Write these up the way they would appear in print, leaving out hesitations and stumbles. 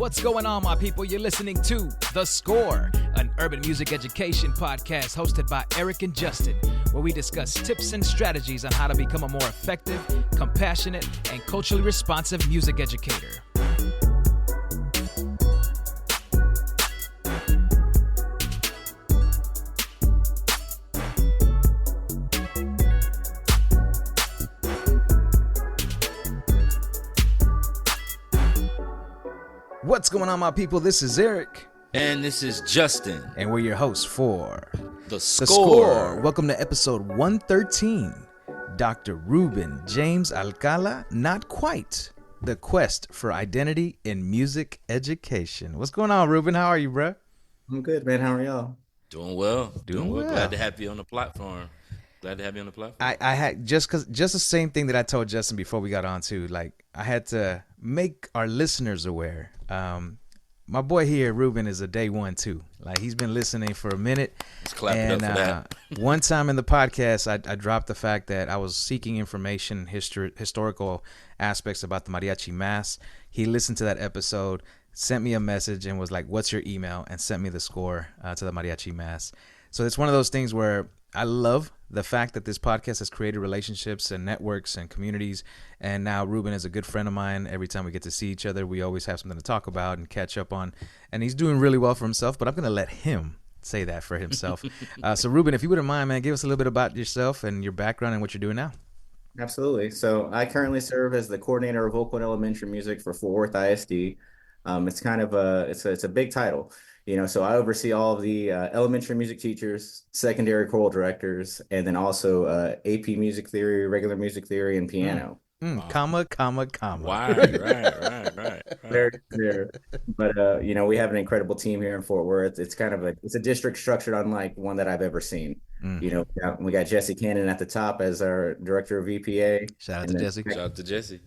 What's going on, my people? You're listening to The Score, an urban music education podcast hosted by Eric and Justin, where we discuss tips and strategies on how to become a more effective, compassionate, and culturally responsive music educator. What's going on, my people? This is Eric. And this is Justin. And we're your hosts for The Score. Welcome to episode 113. Dr. Ruben James Alcala, not quite. The quest for identity in music education. What's going on, Ruben? How are you, bro? I'm good, man. How are y'all? Doing well. Doing well. Glad to have you on the platform. I had just the same thing that I told Justin before we got on too. Like, I had to make our listeners aware. My boy here, Ruben, is a day one too. Like, he's been listening for a minute. Let's clap it up for that. One time in the podcast, I dropped the fact that I was seeking information, historical aspects about the mariachi mass. He listened to that episode, sent me a message, and was like, "What's your email?" and sent me the score to the mariachi mass. So it's one of those things where I love the fact that this podcast has created relationships and networks and communities. And now Ruben is a good friend of mine. Every time we get to see each other, we always have something to talk about and catch up on. And he's doing really well for himself, but I'm going to let him say that for himself. So Ruben, if you wouldn't mind, man, give us a little bit about yourself and your background and what you're doing now. Absolutely. So I currently serve as the coordinator of vocal and elementary music for Fort Worth ISD. It's kind of it's a big title. You know, so I oversee all of the elementary music teachers, secondary choral directors, and then also AP music theory, regular music theory, and piano. Comma. Right. Very clear. But, you know, we have an incredible team here in Fort Worth. It's kind of it's a district structured unlike one that I've ever seen. You know, we got Jesse Cannon at the top as our director of VPA. Shout out to Jesse. Shout out to Jesse.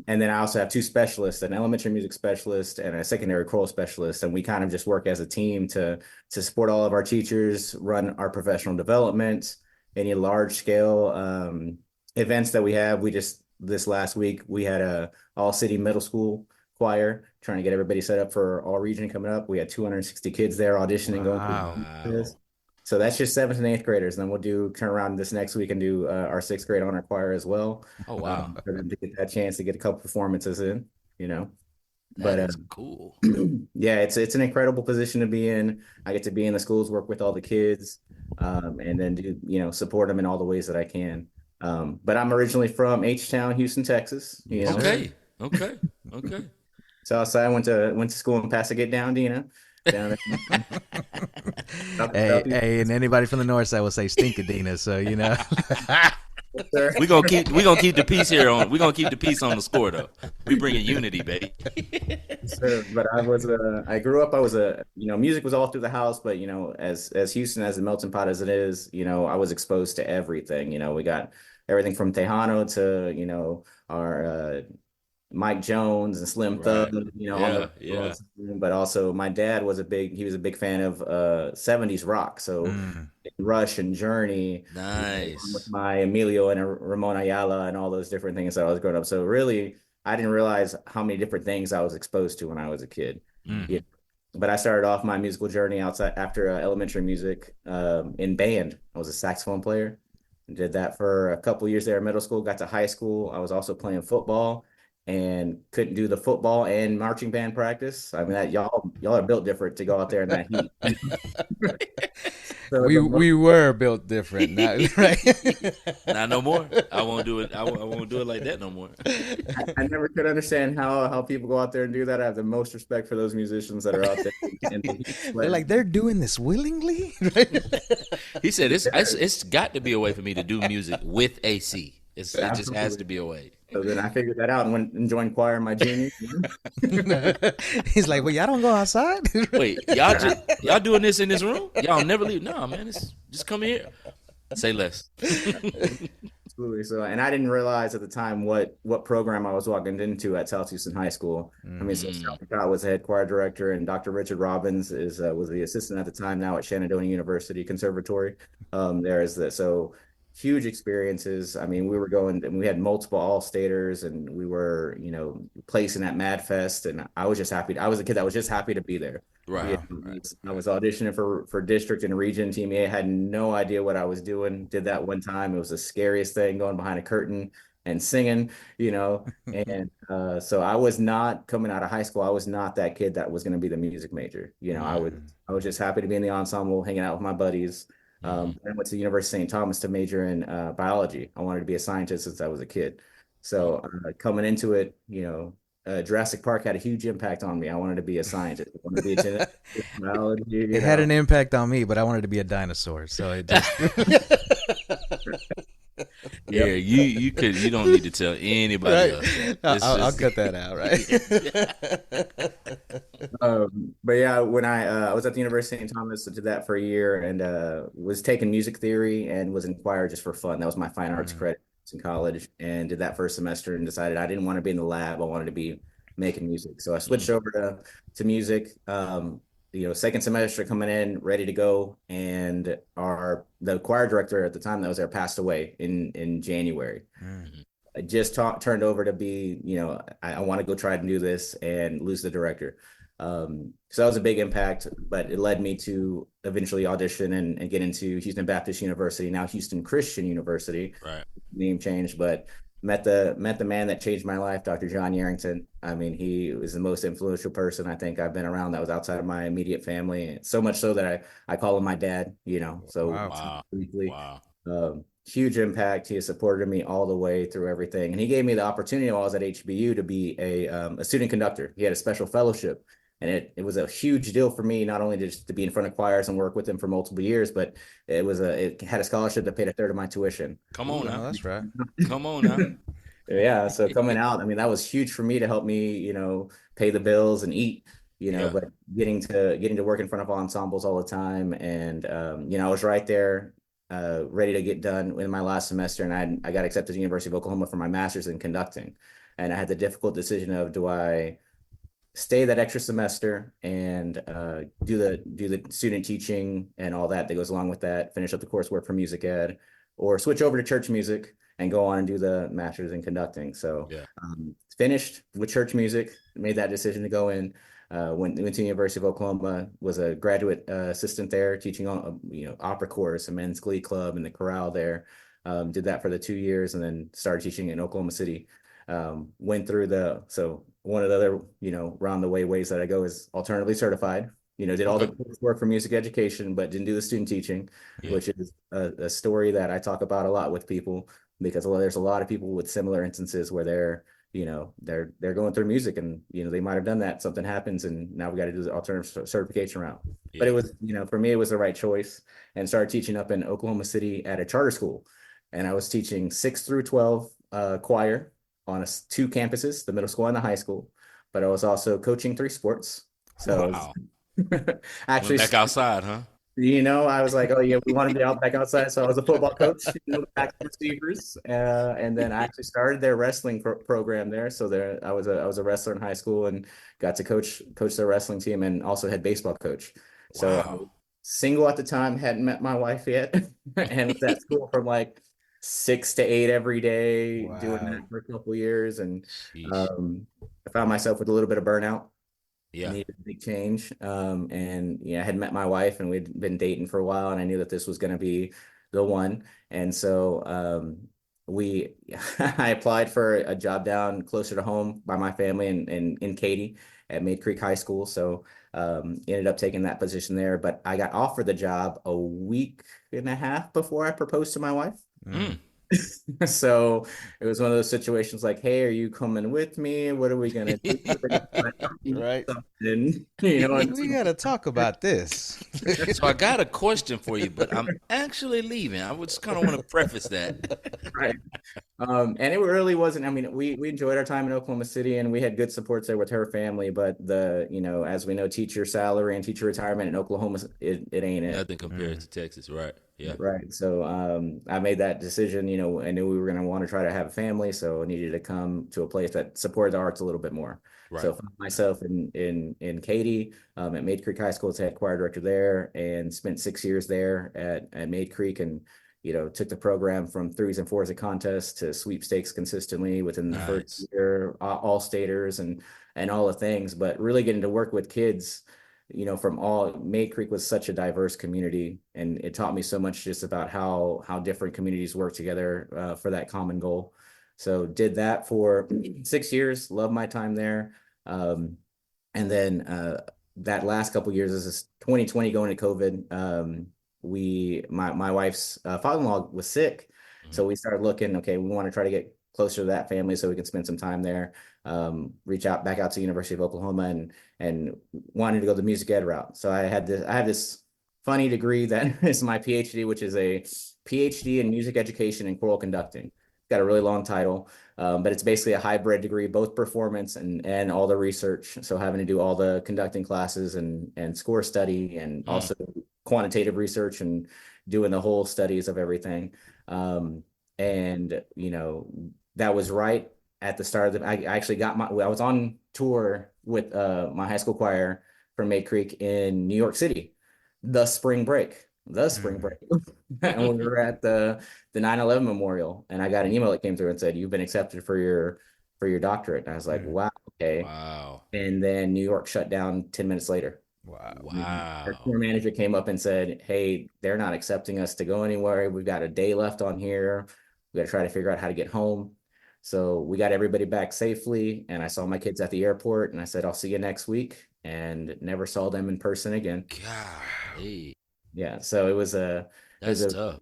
And then I also have two specialists, an elementary music specialist and a secondary choral specialist. And we kind of just work as a team to support all of our teachers, run our professional development, any large scale events that we have. This last week, we had a all city middle school choir trying to get everybody set up for all region coming up. We had 260 kids there auditioning. Wow. So that's just 7th and 8th graders. And then we'll turn around this next week and do our 6th grade honor choir as well. Oh, wow. For them to get that chance to get a couple performances in, you know. That's cool. Yeah, it's an incredible position to be in. I get to be in the schools, work with all the kids, and then support them in all the ways that I can. But I'm originally from H-Town, Houston, Texas. You know? Okay. Southside, went to school in Pasadena. Down there. Hey, and anybody from the north side will say Stinkadena, so you know. We're gonna keep the peace here on. We're gonna keep the peace on the score though. We bringing unity, baby. Sure, but I grew up. Music was all through the house, but you know, as Houston, as a melting pot as it is, you know, I was exposed to everything. You know, we got everything from Tejano to, you know, our Mike Jones and Slim Thug, you know, but also my dad was a big fan of 70s rock. So Rush and Journey, nice, with my Emilio and Ramon Ayala and all those different things that I was growing up. So really, I didn't realize how many different things I was exposed to when I was a kid. Yeah. But I started off my musical journey after elementary music in band. I was a saxophone player. Did that for a couple years there in middle school. Got to high school. I was also playing football and couldn't do the football and marching band practice. I mean, y'all are built different to go out there in that heat. So we were built different, not, right? Not no more. I won't do it. I won't do it like that no more. I never could understand how people go out there and do that. I have the most respect for those musicians that are out there. They're like, they're doing this willingly. He said it's got to be a way for me to do music with AC. It just has to be a way. So then I figured that out and went and joined choir in my junior year. He's like, well, y'all don't go outside? Wait, y'all doing this in this room? Y'all never leave? No, man, just come here. Say less. Absolutely. So, and I didn't realize at the time what program I was walking into at South Houston High School. I mean, so Scott was the head choir director, and Dr. Richard Robbins was the assistant at the time, now at Shenandoah University Conservatory. So huge experiences. I mean, we were going and we had multiple all-staters and we were, placing at Mad Fest. And I was just happy. I was a kid that was just happy to be there. Right. I was auditioning for district and region. Team A, had no idea what I was doing. Did that one time. It was the scariest thing, going behind a curtain and singing, and so I was not coming out of high school. I was not that kid that was going to be the music major. I was just happy to be in the ensemble, hanging out with my buddies. I went to the University of St. Thomas to major in biology. I wanted to be a scientist since I was a kid. So coming into it, Jurassic Park had a huge impact on me. I wanted to be a scientist. I wanted to be a geneticist, biology. It had an impact on me, but I wanted to be a dinosaur. So it just. Yeah, you don't need to tell anybody else. I'll cut that out, right? But yeah, when I was at the University of St. Thomas, I did that for a year and was taking music theory and was in choir just for fun. That was my fine arts credit in college, and did that first semester and decided I didn't want to be in the lab. I wanted to be making music. So I switched over to music. Second semester coming in, ready to go, and the choir director at the time that was there passed away in January. I just turned over to be, I want to go try to do this, and lose the director. So that was a big impact, but it led me to eventually audition and get into Houston Baptist University, now Houston Christian University. Right. Name change, but met the man that changed my life, Dr. John Yarrington. I mean, he was the most influential person I think I've been around that was outside of my immediate family. So much so that I call him my dad, So wow. Huge impact. He has supported me all the way through everything. And he gave me the opportunity while I was at HBU to be a student conductor. He had a special fellowship. And it was a huge deal for me, not only just to be in front of choirs and work with them for multiple years, but it had a scholarship that paid a third of my tuition. Come on now. That's right. Come on now. Yeah. So coming out, I mean, that was huge for me to help me, pay the bills and eat, but getting to work in front of ensembles all the time. And, I was right there, ready to get done in my last semester. And I got accepted to the University of Oklahoma for my master's in conducting. And I had the difficult decision of, do I stay that extra semester and do the student teaching and all that goes along with that, finish up the coursework for music ed, or switch over to church music and go on and do the master's in conducting. So finished with church music, made that decision to go in, went to the University of Oklahoma, was a graduate assistant there, teaching on opera chorus and men's glee club and the chorale there. Did that for the 2 years and then started teaching in Oklahoma City. Went through one of the other, round the way ways that I go is alternatively certified, did all the work for music education, but didn't do the student teaching, which is a story that I talk about a lot with people, because there's a lot of people with similar instances where they're going through music and, they might've done that, something happens, and now we got to do the alternative certification route. But it was, for me, it was the right choice, and started teaching up in Oklahoma City at a charter school. And I was teaching 6 through 12 choir on 2 campuses, the middle school and the high school, but I was also coaching 3 sports. So actually back outside, huh? I was like, oh yeah, we want to be back outside. So I was a football coach, back receivers, and then I actually started their wrestling program there. So I was a wrestler in high school and got to coach their wrestling team, and also had baseball coach. So single at the time, hadn't met my wife yet, and was at school from like 6 to 8 every day, doing that for a couple of years, and I found myself with a little bit of burnout. Needed a big change, and I had met my wife, and we'd been dating for a while, and I knew that this was going to be the one. And so I applied for a job down closer to home by my family in Katy at Maid Creek High School. So ended up taking that position there, but I got offered the job a week and a half before I proposed to my wife. So it was one of those situations like, hey, are you coming with me? What are we gonna do? Right. And, we gotta talk about this. So I got a question for you, but I'm actually leaving. I would just kind of want to preface that. Right. And it really wasn't, I mean, we enjoyed our time in Oklahoma City, and we had good supports there with her family, but as we know, teacher salary and teacher retirement in Oklahoma, it ain't it. Nothing compared to Texas, right? Yeah. Right. So I made that decision. I knew we were going to want to try to have a family, so I needed to come to a place that supported the arts a little bit more. Right. So I found myself in Katy at Maid Creek High School as head choir director there, and spent 6 years there at Maid Creek. And took the program from threes and fours at contests to sweepstakes consistently within the first Nice. year, all staters and all the things. But really getting to work with kids, from all May Creek was such a diverse community, and it taught me so much just about how different communities work together for that common goal. So did that for 6 years, loved my time there. And then that last couple years, this is 2020 going to COVID. My wife's father-in-law was sick, so we started looking. Okay, we want to try to get closer to that family so we can spend some time there. Reach out back out to the University of Oklahoma and wanted to go the music ed route. So I have this funny degree that is my PhD, which is a PhD in music education and choral conducting. Got a really long title, but it's basically a hybrid degree, both performance and all the research. So having to do all the conducting classes and score study and also quantitative research and doing the whole studies of everything. And that was right at the start of I actually got I was on tour with my high school choir from May Creek in New York City, the spring break. And we were at the 9/11 memorial, and I got an email that came through and said, "You've been accepted for your doctorate." And I was like, "Wow, okay." Wow. And then New York shut down 10 minutes later. Our tour manager came up and said, "Hey, they're not accepting us to go anywhere. We've got a day left on here. We got to try to figure out how to get home." So we got everybody back safely, and I saw my kids at the airport, and I said, "I'll see you next week," and never saw them in person again. Golly. Yeah, so it was tough.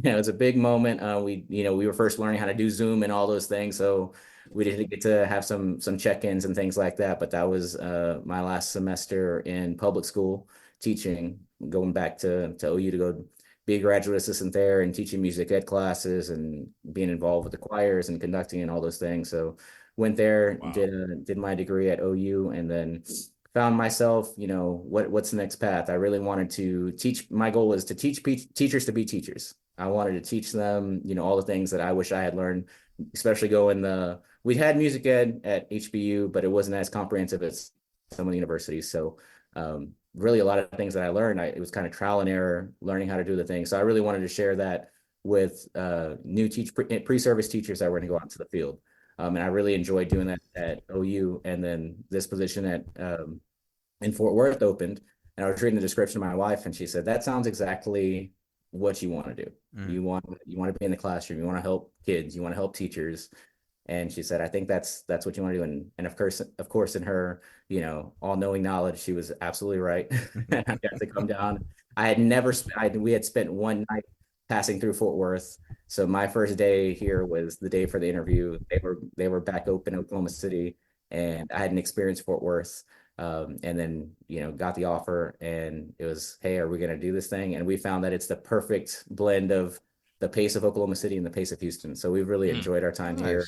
yeah, it was a big moment. We were first learning how to do Zoom and all those things, so we didn't get to have some check-ins and things like that. But that was my last semester in public school teaching, going back to OU to go be a graduate assistant there and teaching music ed classes and being involved with the choirs and conducting and all those things. So went there, did my degree at OU, and then found myself, what's the next path? I really wanted to teach. My goal was to teach teachers to be teachers. I wanted to teach them, all the things that I wish I had learned, especially we had music ed at HBU, but it wasn't as comprehensive as some of the universities. So really a lot of things that I learned, it was kind of trial and error, learning how to do the things. So I really wanted to share that with new pre-service teachers that were going to go out into the field. And I really enjoyed doing that at OU. And then this position in Fort Worth opened, and I was reading the description to my wife, and she said, "That sounds exactly what you want to do. You want to be in the classroom. You want to help kids. You want to help teachers." And she said, "I think that's what you want to do." And of course, in her, all-knowing knowledge, she was absolutely right. And I got to come down. We had spent one night passing through Fort Worth. So my first day here was the day for the interview. They were back open in Oklahoma City, and I hadn't experienced Fort Worth. And then, got the offer, and it was, "Hey, are we going to do this thing?" And we found that it's the perfect blend of the pace of Oklahoma City and the pace of Houston. So we've really enjoyed our time here,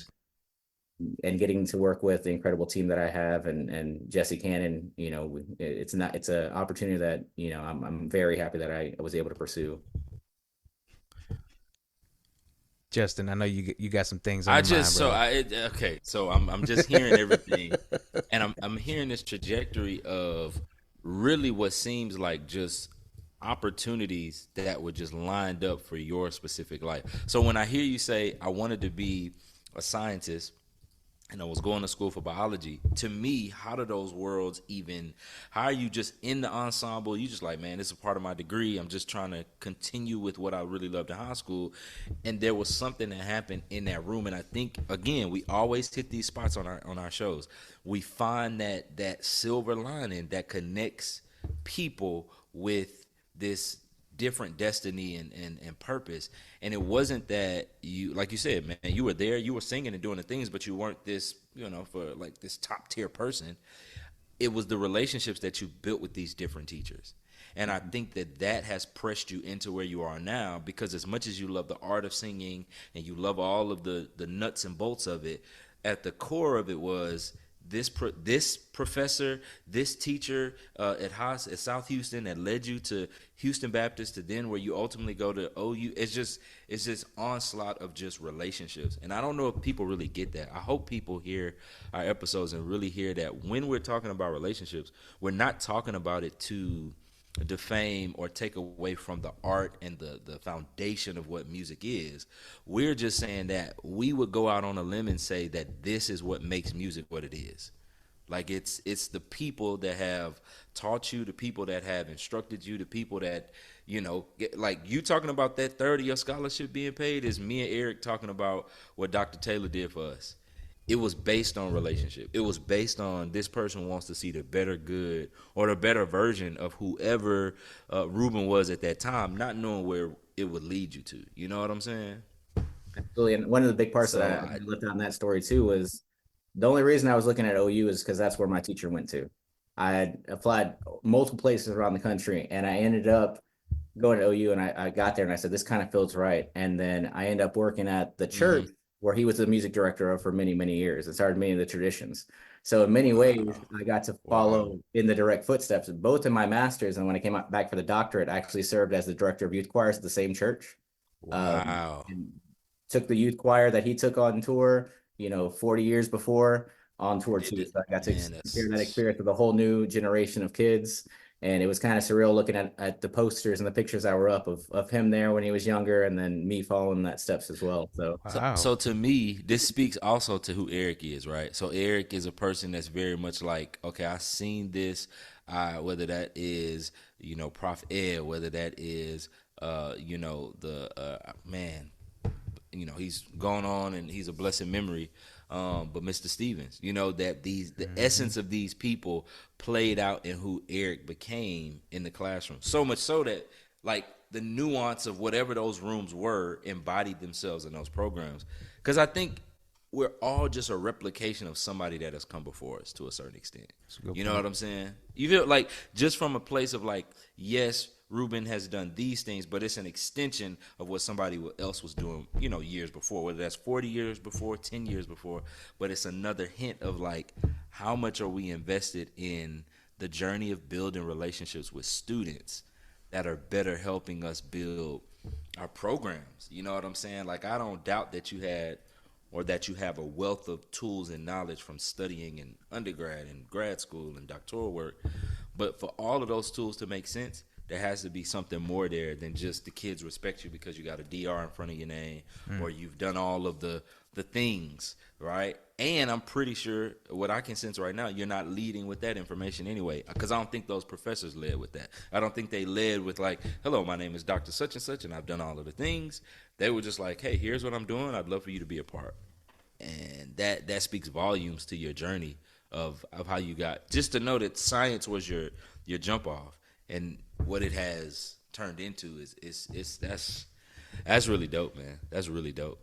and getting to work with the incredible team that I have and Jesse Cannon. It's an opportunity that, I'm very happy that I was able to pursue. Justin, I know you got some things on I your just mind, bro. okay. So I'm just hearing everything, and I'm hearing this trajectory of really what seems like just opportunities that were just lined up for your specific life. So when I hear you say I wanted to be a scientist, and I was going to school for biology, to me, how do those worlds even, how are you just in the ensemble? You just like, man, this is a part of my degree. I'm just trying to continue with what I really loved in high school. And there was something that happened in that room. And I think, again, we always hit these spots on our shows. We find that silver lining that connects people with this different destiny and purpose. And it wasn't that you, like you said, man, you were there, you were singing and doing the things, but you weren't this, for like this top tier person. It was the relationships that you built with these different teachers. And I think that has pressed you into where you are now, because as much as you love the art of singing and you love all of the nuts and bolts of it, at the core of it was this professor, this teacher at South Houston that led you to Houston Baptist, to then where you ultimately go to OU. It's just onslaught of just relationships. And I don't know if people really get that. I hope people hear our episodes and really hear that when we're talking about relationships, we're not talking about it to defame or take away from the art and the foundation of what music is. We're just saying that we would go out on a limb and say that this is what makes music what it is. Like it's the people that have taught you, the people that have instructed you, the people that, like you talking about that third of your scholarship being paid is me and Eric talking about what Dr. Taylor did for us. It was based on relationship. It was based on this person wants to see the better good or the better version of whoever Ruben was at that time, not knowing where it would lead you to. You know what I'm saying? Absolutely. And one of the big parts that I left out in that story too was the only reason I was looking at OU is because that's where my teacher went to. I had applied multiple places around the country, and I ended up going to OU, and I got there and I said, this kind of feels right. And then I ended up working at the church where he was the music director of for many, many years. It started many of the traditions. So in many ways, I got to follow in the direct footsteps, both in my master's and when I came back for the doctorate, I actually served as the director of youth choirs at the same church. Wow. And took the youth choir that he took on tour, 40 years before on tour too. So I got to hear that experience with a whole new generation of kids. And it was kind of surreal looking at the posters and the pictures that were up of him there when he was younger, and then me following that steps as well. So, Wow. so to me, this speaks also to who Eric is, right? So Eric is a person that's very much like, okay, I've seen this, whether that is, Prof. Ed, whether that is, man, he's gone on and he's a blessed memory. But Mr. Stevens, that the essence of these people played out in who Eric became in the classroom. So much so that like the nuance of whatever those rooms were embodied themselves in those programs. Because I think we're all just a replication of somebody that has come before us to a certain extent. You know what I'm saying? You feel like just from a place of like, yes, Ruben has done these things, but it's an extension of what somebody else was doing, years before, whether that's 40 years before, 10 years before. But it's another hint of like, how much are we invested in the journey of building relationships with students that are better helping us build our programs? You know what I'm saying? Like, I don't doubt that you have a wealth of tools and knowledge from studying in undergrad and grad school and doctoral work. But for all of those tools to make sense, there has to be something more there than just the kids respect you because you got a DR in front of your name or you've done all of the things, right? And I'm pretty sure what I can sense right now, you're not leading with that information anyway, because I don't think those professors led with that. I don't think they led with like, hello, my name is Dr. Such and Such, and I've done all of the things. They were just like, hey, here's what I'm doing. I'd love for you to be a part. And that speaks volumes to your journey of how you got, just to know that science was your jump off. And what it has turned into is that's really dope, man. That's really dope.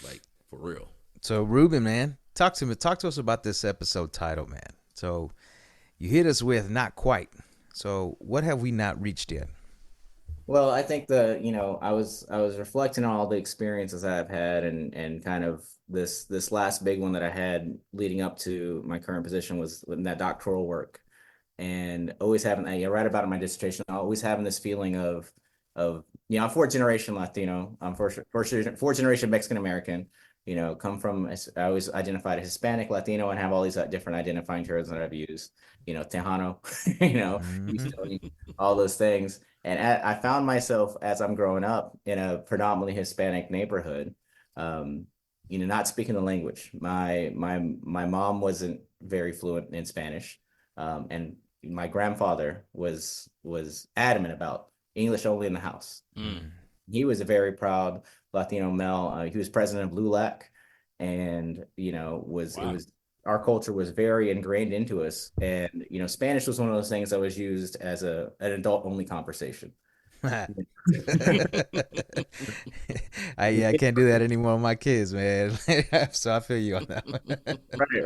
Like, for real. So Ruben, man, talk to us about this episode title, man. So you hit us with not quite. So what have we not reached yet? Well, I think I was reflecting on all the experiences I've had and kind of this last big one that I had leading up to my current position was in that doctoral work. And always having, I write about it in my dissertation, always having this feeling of, I'm fourth generation Latino, I'm fourth generation Mexican American, come from, I always identified as Hispanic, Latino, and have all these different identifying terms that I've used, Tejano, all those things. And I found myself as I'm growing up in a predominantly Hispanic neighborhood, not speaking the language. My mom wasn't very fluent in Spanish, and my grandfather was adamant about English only in the house. He was a very proud Latino male. He was president of LULAC, and our culture was very ingrained into us. And Spanish was one of those things that was used as an adult only conversation. I can't do that anymore with my kids, man. So I feel you on that one.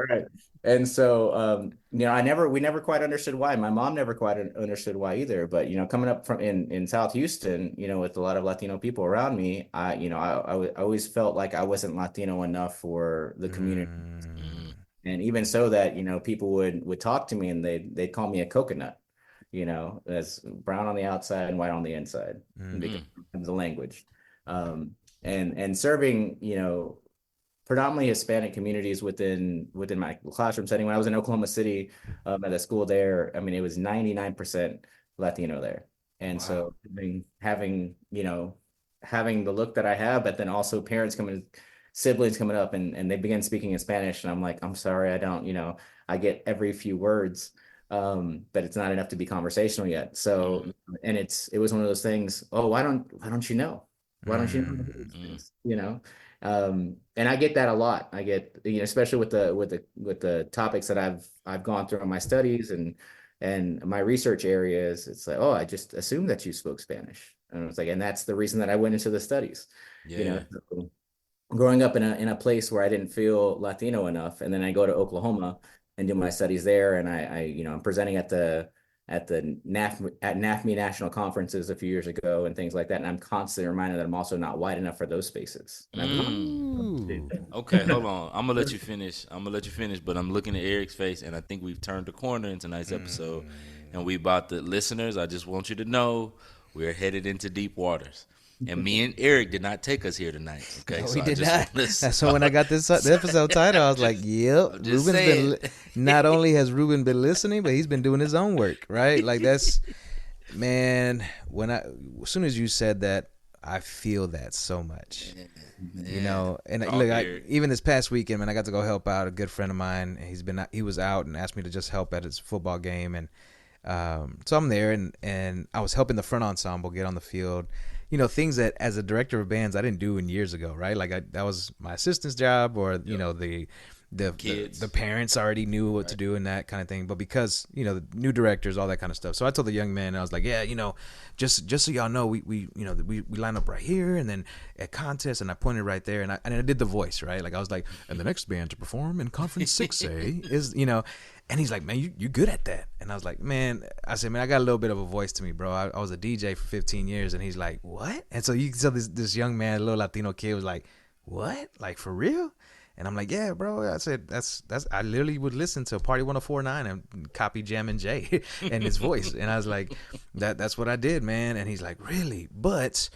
Right. And so, we never quite understood why. My mom never quite understood why either. But, coming up from in South Houston, with a lot of Latino people around me, I always felt like I wasn't Latino enough for the community. And even so that, people would talk to me and they'd call me a coconut, as brown on the outside and white on the inside, because of the language. And serving, predominantly Hispanic communities within my classroom setting. When I was in Oklahoma City at a school there, I mean, it was 99% Latino there. And Wow. so having, having the look that I have, but then also parents coming, siblings coming up and they begin speaking in Spanish. And I'm like, I'm sorry, I don't, I get every few words, but it's not enough to be conversational yet. So, and it was one of those things, oh, why don't you know? Why don't you know these Mm. things? And I get that a lot. I get, especially with the topics that I've gone through in my studies and my research areas. It's like, oh, I just assumed that you spoke Spanish. And it's like, and that's the reason that I went into the studies. Yeah. So growing up in a place where I didn't feel Latino enough, and then I go to Oklahoma and do my studies there, and I'm presenting at NAFME national conferences a few years ago and things like that, and I'm constantly reminded that I'm also not white enough for those spaces. And Ooh. Okay, hold on. I'm gonna let you finish. But I'm looking at Eric's face, and I think we've turned the corner in tonight's episode. And we about the listeners. I just want you to know we're headed into deep waters. And me and Eric did not take us here tonight. Okay, No, so we I did just not. wanna- That's so when I got the episode title, I was like, "Yep, I'm just Ruben's saying. been. Not only has Ruben been listening, but he's been doing his own work, right? Like that's, man. As soon as you said that, I feel that so much. And Oh, look, Eric. even this past weekend, man, I got to go help out a good friend of mine. He was out and asked me to just help at his football game, and so I'm there, and I was helping the front ensemble get on the field. Things that as a director of bands I didn't do in years ago, right? Like that was my assistant's job, or the parents already knew what to do and that kind of thing. But because the new directors, all that kind of stuff. So I told the young man, I was like, yeah, just so y'all know, we line up right here, and then at contest, and I pointed right there, and I did the voice, right? Like I was like, and the next band to perform in Conference 6A is And he's like, man, you good at that. And I was like, man, I got a little bit of a voice to me, bro. I was a DJ for 15 years. And he's like, what? And so you can tell this young man, a little Latino kid, was like, what? Like, for real? And I'm like, yeah, bro. I said, I literally would listen to Party 104.9 and copy Jammin' Jay and his voice. And I was like, that's what I did, man. And he's like, really? But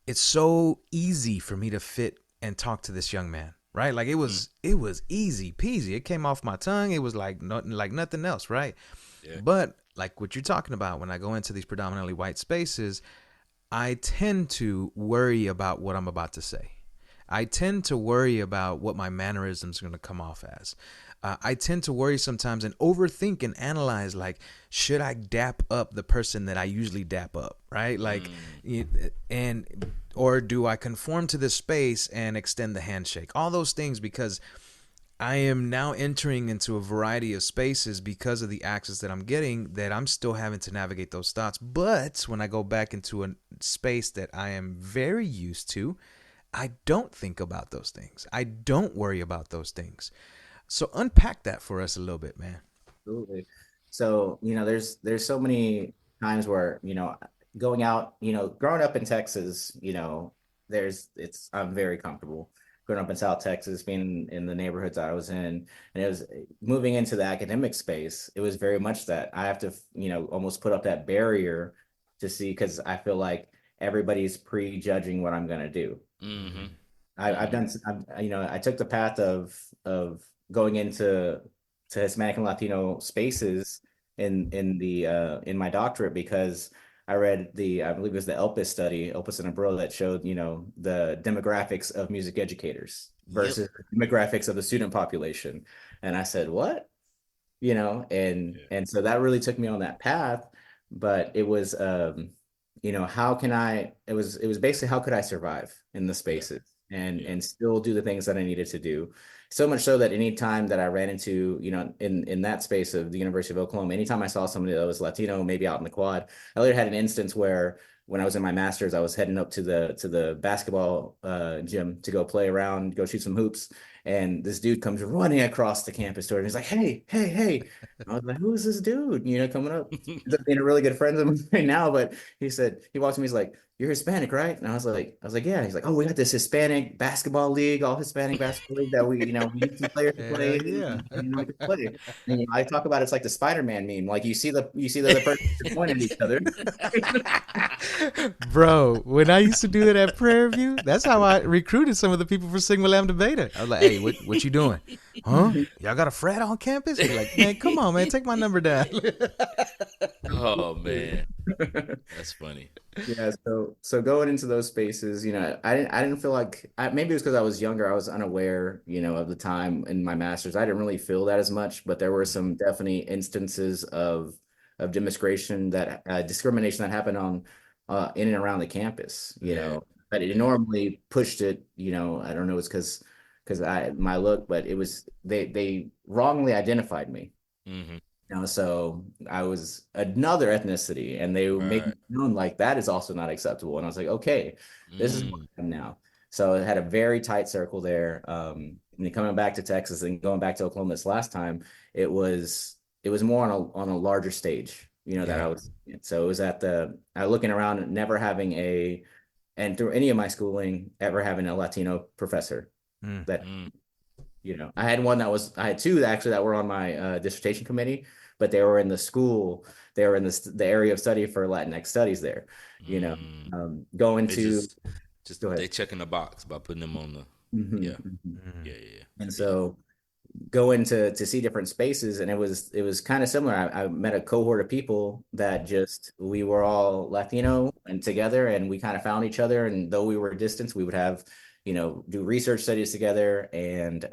it's so easy for me to fit and talk to this young man. Right, like it was easy peasy. It came off my tongue. It was like nothing else, right? Yeah. But like what you're talking about, when I go into these predominantly white spaces, I tend to worry about what I'm about to say. I tend to worry about what my mannerisms are going to come off as. I tend to worry sometimes and overthink and analyze, like, should I dap up the person that I usually dap up, right? Like, or do I conform to this space and extend the handshake? All those things, because I am now entering into a variety of spaces because of the access that I'm getting, that I'm still having to navigate those thoughts. But when I go back into a space that I am very used to, I don't think about those things. I don't worry about those things. So unpack that for us a little bit, man. Absolutely. So, there's so many times where, going out, growing up in Texas, I'm very comfortable growing up in South Texas, being in the neighborhoods I was in, and it was moving into the academic space. It was very much that I have to, almost put up that barrier to see, because I feel like everybody's prejudging what I'm going to do. Mm-hmm. I took the path of going into Hispanic and Latino spaces in my doctorate, because I read I believe it was the Elpis and Abreu, that showed, the demographics of music educators versus the demographics of the student population. And I said, what? And so that really took me on that path. But it was, how can it was basically, how could I survive in the spaces and still do the things that I needed to do? So much so that anytime that I ran into, in that space of the University of Oklahoma, anytime I saw somebody that was Latino, maybe out in the quad, I later had an instance where, when I was in my master's, I was heading up to the basketball gym to go play around, go shoot some hoops. And this dude comes running across the campus door, and he's like, hey. I was like, who is this dude? Coming up. He's being a really good friend of mine right now. But he walked to me, he's like, you're Hispanic, right? And I was like, yeah. He's like, oh, we got this Hispanic basketball league, all Hispanic basketball league that we need some players to play. Yeah. We can play. And, I talk about it's like the Spider-Man meme. Like you see the other person pointing at each other. Bro, when I used to do that at Prairie View, that's how I recruited some of the people for Sigma Lambda Beta. I was like, hey, hey, what you doing? Huh? Y'all got a frat on campus? You're like, man, come on, man, take my number down. Oh man, that's funny. Yeah, so going into those spaces, I didn't feel like maybe it was because I was younger, I was unaware, of the time in my master's. I didn't really feel that as much, but there were some definitely instances of discrimination that happened on in and around the campus, but it normally pushed it, I don't know, it's because I my look, but it was they wrongly identified me. Mm-hmm. So I was another ethnicity, and they made it known like that is also not acceptable. And I was like, okay, this is what I am now. So I had a very tight circle there. And then coming back to Texas and going back to Oklahoma this last time, it was more on a larger stage, that I was. So it was looking around and never having and through any of my schooling, ever having a Latino professor that. I had two actually that were on my dissertation committee, but they were in the school. They were in the area of study for Latinx studies there. Going they to just they checking the box by putting them on the yeah. And so going to see different spaces, and it was kind of similar. I met a cohort of people that we were all Latino and together, and we kind of found each other. And though we were distant, we would have do research studies together and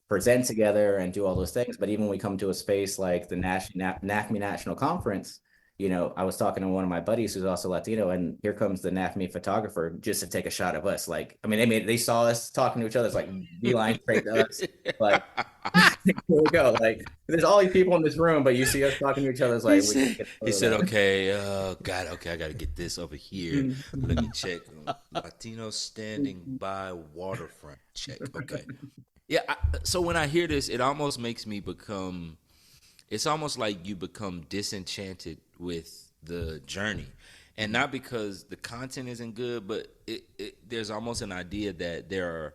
present together and do all those things. But even when we come to a space like the NAFME National Conference, I was talking to one of my buddies who's also Latino, and here comes the NAFME photographer just to take a shot of us. Like, I mean, they saw us talking to each other. It's like beeline straight to us. Like, here we go. Like, there's all these people in this room, but you see us talking to each other. It's like, he said, okay, God, okay, I got to get this over here. Let me check. Latino standing by waterfront. Check. Okay. Yeah. So when I hear this, it almost makes me it's almost like you become disenchanted with the journey. And not because the content isn't good, but there's almost an idea that there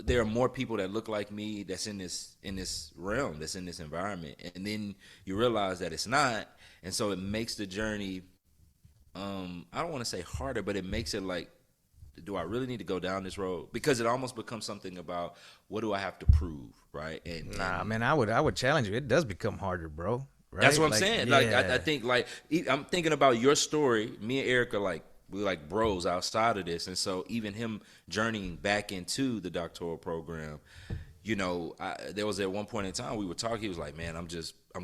are more people that look like me that's in this realm, that's in this environment, and then you realize that it's not, and so it makes the journey. I don't want to say harder, but it makes it like, do I really need to go down this road? Because it almost becomes something about, what do I have to prove, right? Man, I would challenge you. It does become harder, bro. Right? That's what I'm saying. Yeah. Like I think, like, I'm thinking about your story. Me and Eric are we're like bros outside of this, and so even him journeying back into the doctoral program, there was at one point in time we were talking. He was like, "Man, I'm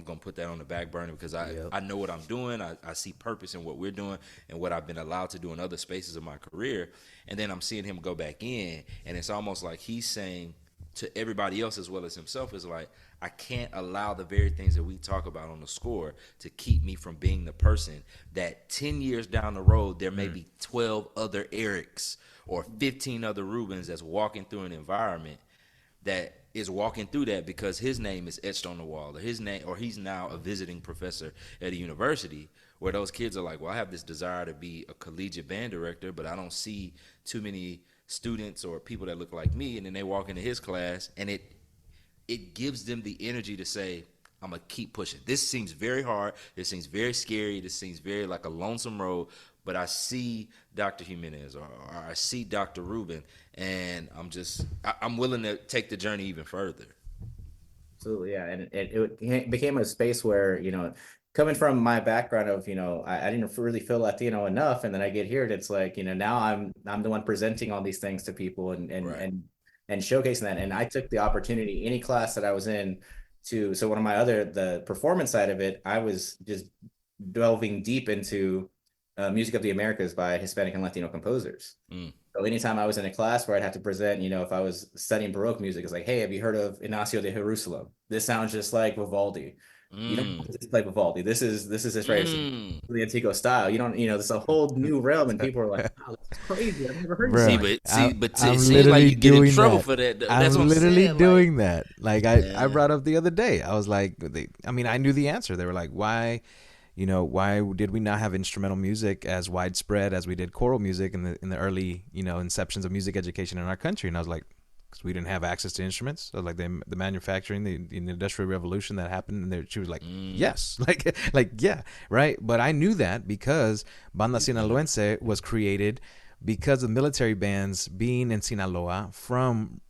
gonna put that on the back burner because I know what I'm doing. I see purpose in what we're doing and what I've been allowed to do in other spaces of my career." And then I'm seeing him go back in, and it's almost like he's saying to everybody else as well as himself, is like, I can't allow the very things that we talk about on the score to keep me from being the person that 10 years down the road, there may be 12 other Erics or 15 other Rubens that's walking through an environment that is walking through that because his name is etched on the wall, or he's now a visiting professor at a university, where those kids are like, well, I have this desire to be a collegiate band director, but I don't see too many students or people that look like me. And then they walk into his class, and it gives them the energy to say, I'm going to keep pushing. This seems very hard. This seems very scary. This seems very like a lonesome road. But I see Dr. Jimenez or I see Dr. Ruben, and I'm willing to take the journey even further. Absolutely, yeah. And it became a space where, coming from my background of, I didn't really feel Latino enough. And then I get here and it's like, now I'm the one presenting all these things to people and showcasing that. And I took the opportunity, any class that I was in, so one of my the performance side of it, I was just delving deep into Music of the Americas by Hispanic and Latino composers. So anytime I was in a class where I'd have to present, if I was studying Baroque music, it's like, hey, have you heard of Ignacio de Jerusalem? This sounds just like Vivaldi. You don't have to play Vivaldi. This is his right, the Antico style. You don't, there's a whole new realm, and people are like, "Wow, that's crazy! I've never heard of that." But it seems like you get in trouble for that. That's I'm what literally saying, doing that. Like I brought up the other day. I was like, I knew the answer. They were like, why did we not have instrumental music as widespread as we did choral music in the early, inceptions of music education in our country? And I was like, because we didn't have access to instruments. So like the manufacturing, the industrial revolution that happened, and she was like, yes, like yeah, right. But I knew that because Banda Sinaloense was created because of military bands being in Sinaloa from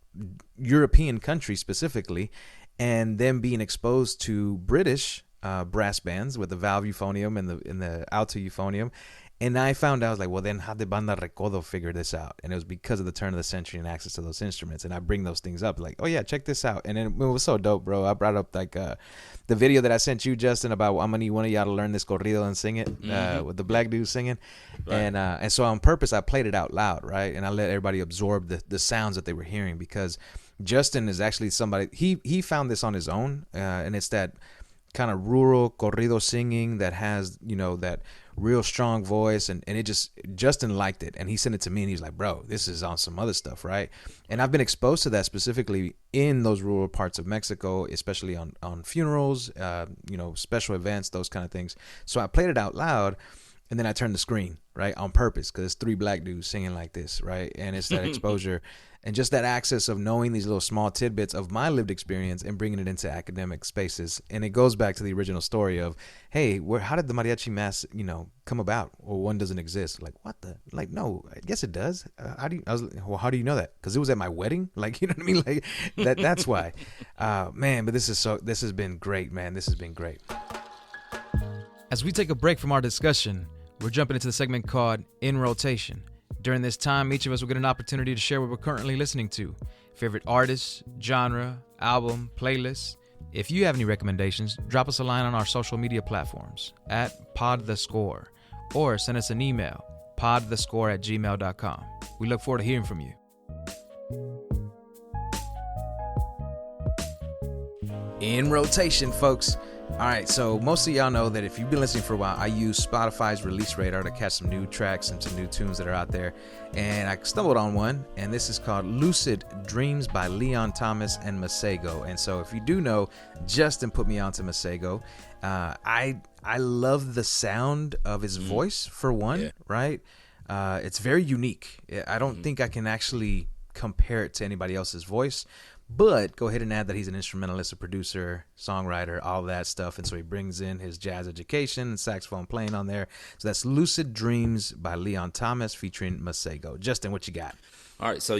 European countries specifically, and them being exposed to British brass bands with the valve euphonium and the alto euphonium. And I found out, I was like, well, then how did Banda Recodo figure this out? And it was because of the turn of the century and access to those instruments. And I bring those things up, like, oh yeah, check this out. And it was so dope, bro. I brought up like the video that I sent you, Justin, about I'm gonna need one of y'all to learn this corrido and sing it with the black dude singing. Right. And so on purpose, I played it out loud, right? And I let everybody absorb the sounds that they were hearing, because Justin is actually somebody, he found this on his own, and it's that kind of rural corrido singing that has, that real strong voice, and it just, Justin liked it, and he sent it to me, and he's like, bro, this is on some other stuff, right? And I've been exposed to that specifically in those rural parts of Mexico, especially on funerals, special events, those kind of things. So I played it out loud, and then I turned the screen, right, on purpose, because it's 3 black dudes singing like this, right? And it's that exposure and just that access of knowing these little small tidbits of my lived experience and bringing it into academic spaces. And it goes back to the original story of, hey, how did the mariachi mass, come about? Or one doesn't exist. Like, what the? Like, no, I guess it does. How do you know that? Because it was at my wedding. Like, you know what I mean? Like that's why. Man, but this has been great, man. This has been great. As we take a break from our discussion, we're jumping into the segment called In Rotation. During this time, each of us will get an opportunity to share what we're currently listening to, favorite artists, genre, album, playlist. If you have any recommendations, drop us a line on our social media platforms at podthescore, or send us an email, podthescore@gmail.com. We look forward to hearing from you. In rotation, folks. All right, so most of y'all know that if you've been listening for a while, I use Spotify's release radar to catch some new tracks and some new tunes that are out there. And I stumbled on one, and this is called Lucid Dreams by Leon Thomas and Masego. And so if you do know, Justin put me onto Masego. I love the sound of his voice, for one, right? It's very unique. I don't think I can actually compare it to anybody else's voice. But go ahead and add that he's an instrumentalist, a producer, songwriter, all that stuff. And so he brings in his jazz education and saxophone playing on there. So that's Lucid Dreams by Leon Thomas featuring Masego. Justin, what you got? All right, so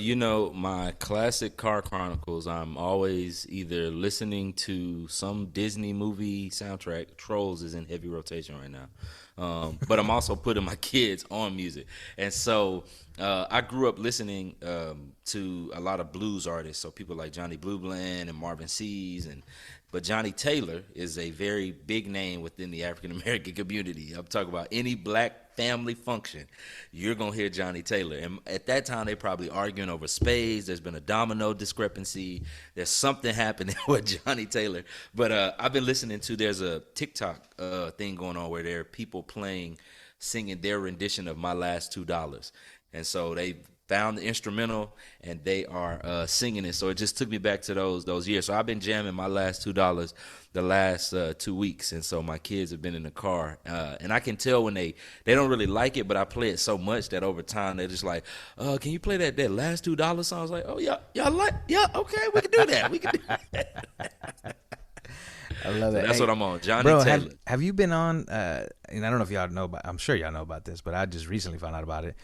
my classic car chronicles, I'm always either listening to some Disney movie soundtrack. Trolls is in heavy rotation right now. But I'm also putting my kids on music. And so I grew up listening to a lot of blues artists, so people like Johnny Blue Bland and Marvin Seas, but Johnny Taylor is a very big name within the African American community. I'm talking about any black family function, you're gonna hear Johnny Taylor. And at that time, they probably arguing over spades. There's been a domino discrepancy. There's something happening with Johnny Taylor. But I've been listening to. There's a TikTok thing going on where there are people singing their rendition of My Last $2. And so they found the instrumental and they are singing it. So it just took me back to those years. So I've been jamming My Last $2 the last 2 weeks. And so my kids have been in the car. And I can tell when they don't really like it, but I play it so much that over time they're just like, can you play that Last $2 song? I was like, oh, yeah, okay, we can do that. We can do that. I love that. So that's what I'm on. Johnny bro, Taylor. Have you been on, and I don't know if y'all know, but I'm sure y'all know about this, but I just recently found out about it.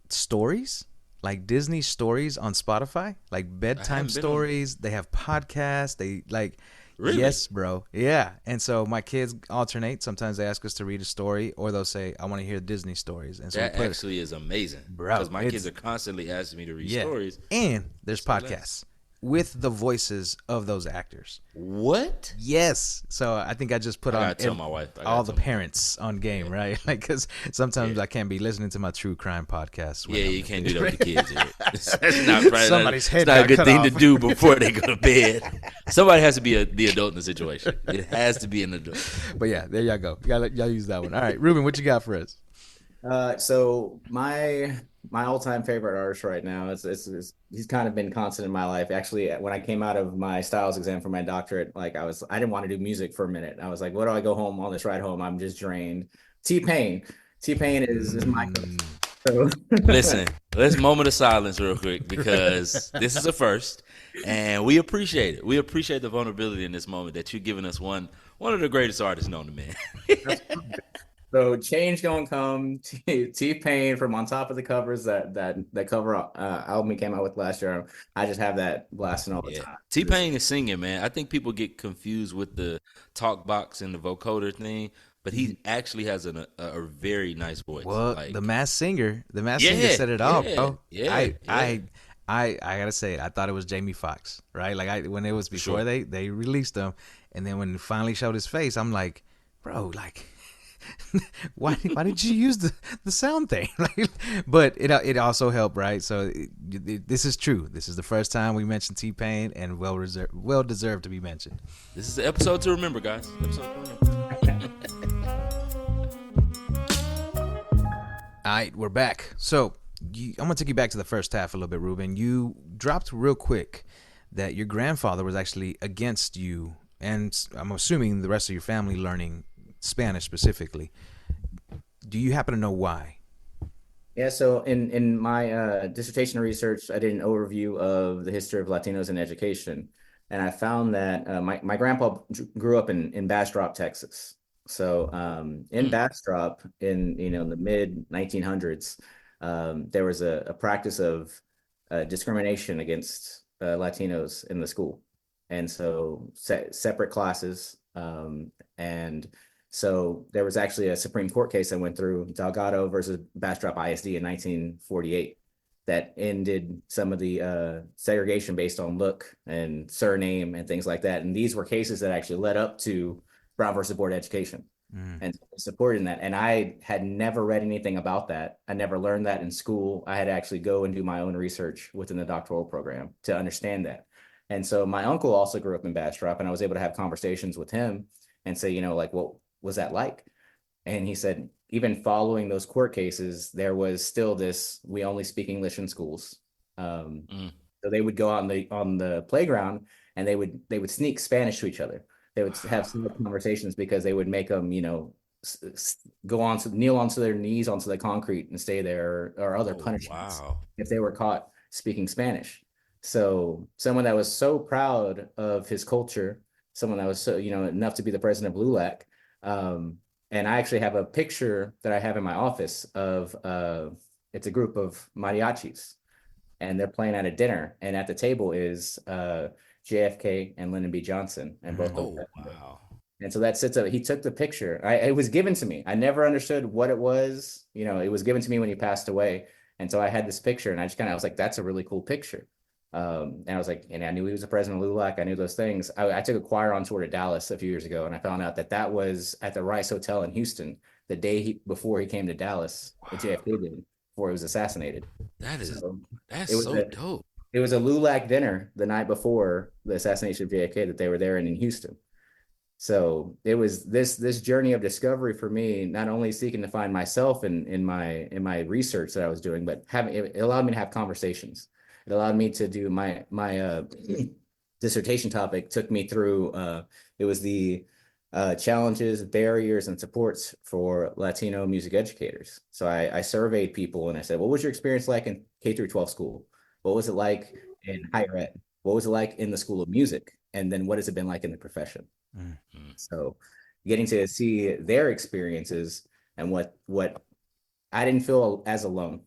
Stories, like Disney stories on Spotify, like bedtime stories. They have podcasts. They like, really? Yes, bro. Yeah. And so my kids alternate. Sometimes they ask us to read a story, or they'll say, I want to hear Disney stories. And so that actually is amazing, bro. Because my kids are constantly asking me to read stories. And there's podcasts with the voices of those actors. What? Yes. So I think I just put on tell my wife. all the parents on game, right? Like, because sometimes I can't be listening to my true crime podcasts. Yeah, you can't do that with the kids. That's not right. Somebody's head. It's not a good thing to do before they go to bed. Somebody has to be the adult in the situation. It has to be an adult. But yeah, there y'all go. Y'all use that one. All right, Ruben, what you got for us? So my all-time favorite artist right now he's kind of been constant in my life. Actually, when I came out of my styles exam for my doctorate, like I didn't want to do music for a minute. I was like, what do I go home on this ride home? I'm just drained. T-Pain is my so. Listen, let's moment of silence real quick, because this is a first and we appreciate it. We appreciate the vulnerability in this moment that you're giving us one of the greatest artists known to man. So change gonna come. T-Pain from On Top of the Covers, that cover album he came out with last year. I just have that blasting all the Yeah, time. T-Pain is singing, man. I think people get confused with the talk box and the vocoder thing, but he actually has a very nice voice. Well, Like, the Masked Singer, yeah, said it all, yeah, bro. yeah, yeah. I gotta say it. I thought it was Jamie Foxx, right? Like when it was before Sure. they released him, and then when he finally showed his face, I'm like, bro, like, why did you use the sound thing? Like, but it also helped, right? So this is true. This is the first time we mentioned T-Pain, and well deserved to be mentioned. This is the episode to remember, guys. Episode to remember. All right, we're back. So I'm gonna take you back to the first half a little bit, Ruben. You dropped real quick that your grandfather was actually against you, and I'm assuming the rest of your family learning Spanish specifically. Do you happen to know why? Yeah, so in my dissertation research, I did an overview of the history of Latinos in education, and I found that my grandpa grew up in Bastrop, Texas. So in Bastrop, in the mid 1900s, there was a practice of discrimination against Latinos in the school, and so separate classes, and so there was actually a Supreme Court case that went through, Delgado versus Bastrop ISD in 1948, that ended some of the segregation based on look and surname and things like that. And these were cases that actually led up to Brown versus Board of Education, and supporting that. And I had never read anything about that. I never learned that in school. I had to actually go and do my own research within the doctoral program to understand that. And so my uncle also grew up in Bastrop, and I was able to have conversations with him and say, like, what was that like? And he said, even following those court cases, there was still this, we only speak English in schools. So they would go on the playground, and they would sneak Spanish to each other. They would have some conversations because they would make them, kneel onto their knees onto the concrete and stay there, or other punishments if they were caught speaking Spanish. So someone that was so proud of his culture, someone that was so, enough to be the president of LULAC. And I actually have a picture that I have in my office of it's a group of mariachis, and they're playing at a dinner, and at the table is JFK and Lyndon B. Johnson, and both. Oh, wow. And so that sits up. He took the picture. It was given to me. I never understood what it was. It was given to me when he passed away, and so I had this picture, and I was like, that's a really cool picture. And I was like, and I knew he was the president of LULAC. I knew those things. I took a choir on tour to Dallas a few years ago, and I found out that was at the Rice Hotel in Houston the day before he came to Dallas. Wow. JFK did, before he was assassinated. That's so dope. It was a LULAC dinner the night before the assassination of JFK that they were there in Houston. So it was this journey of discovery for me, not only seeking to find myself in my research that I was doing, but it allowed me to have conversations. It allowed me to do my dissertation topic took me through, it was the challenges, barriers, and supports for Latino music educators. So I surveyed people, and I said, what was your experience like in K through 12 school? What was it like in higher ed? What was it like in the School of Music? And then what has it been like in the profession? Mm-hmm. So getting to see their experiences and what I didn't feel as alone.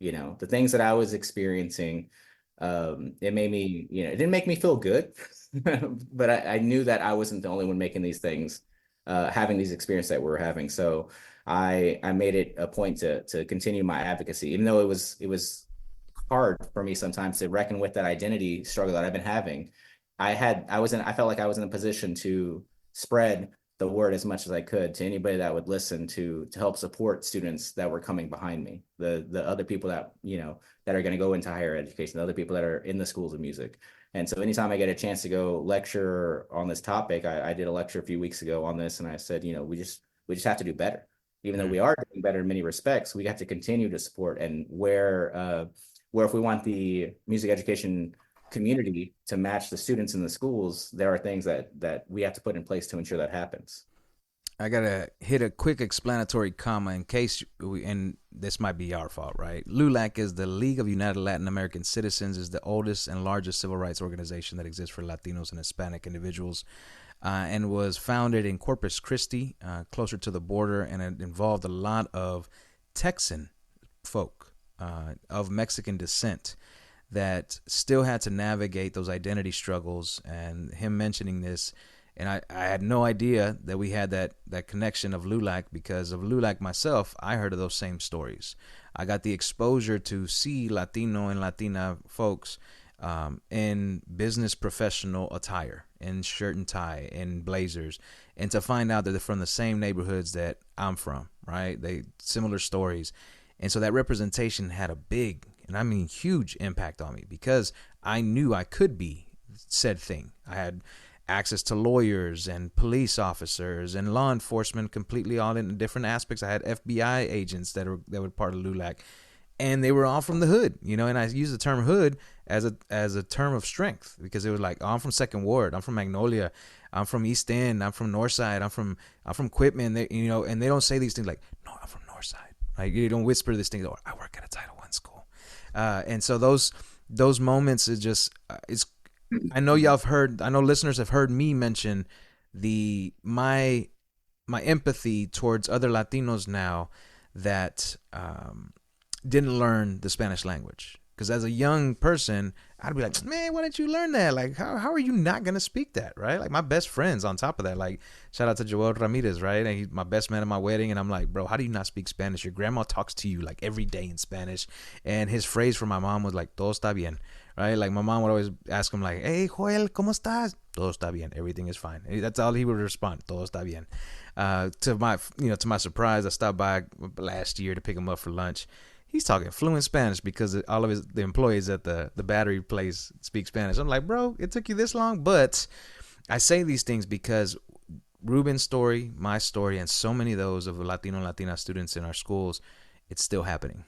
The things that I was experiencing, it made me, it didn't make me feel good, but I knew that I wasn't the only one making these things, having these experiences that we were having. So I made it a point to continue my advocacy, even though it was hard for me sometimes to reckon with that identity struggle that I've been having. I felt like I was in a position to spread the word as much as I could to anybody that would listen, to help support students that were coming behind me, the other people that that are going to go into higher education, the other people that are in the schools of music. And so anytime I get a chance to go lecture on this topic, I did a lecture a few weeks ago on this, and I said, we just have to do better. Even though we are doing better in many respects, we have to continue to support, and where if we want the music education community to match the students in the schools, there are things that we have to put in place to ensure that happens. I gotta hit a quick explanatory comma in case and this might be our fault, right? LULAC is the League of United Latin American Citizens, is the oldest and largest civil rights organization that exists for Latinos and Hispanic individuals. and was founded in Corpus Christi, closer to the border, and it involved a lot of Texan folk of Mexican descent that still had to navigate those identity struggles. And him mentioning this, and I had no idea that we had that connection of LULAC. Because of LULAC myself, I heard of those same stories. I got the exposure to see Latino and Latina folks in business professional attire, in shirt and tie, in blazers, and to find out that they're from the same neighborhoods that I'm from, right? They similar stories. And so that representation had a big, and I mean huge, impact on me, because I knew I could be said thing. I had access to lawyers and police officers and law enforcement, completely all in different aspects. I had FBI agents that were part of LULAC, and they were all from the hood, you know. And I use the term hood as a term of strength, because it was like, oh, I'm from Second Ward, I'm from Magnolia, I'm from East End, I'm from Northside, I'm from Quitman. They, you know, and they don't say these things like, no, I'm from Northside. Like, you don't whisper this thing, oh, I work at a Title I school. And so those moments is just it's. I know listeners have heard me mention my empathy towards other Latinos now that didn't learn the Spanish language. Because as a young person, I'd be like, man, why didn't you learn that? Like, how are you not going to speak that, right? Like, my best friends on top of that, like, shout out to Joel Ramirez, right? And he's my best man at my wedding. And I'm like, bro, how do you not speak Spanish? Your grandma talks to you, like, every day in Spanish. And his phrase for my mom was, like, todo está bien, right? Like, my mom would always ask him, like, hey, Joel, ¿cómo estás? Todo está bien. Everything is fine. That's all he would respond, todo está bien. To my surprise, I stopped by last year to pick him up for lunch. He's talking fluent Spanish because all of the employees at the battery place speak Spanish. I'm like, bro, it took you this long? But I say these things because Ruben's story, my story, and so many of those of Latino and Latina students in our schools, it's still happening.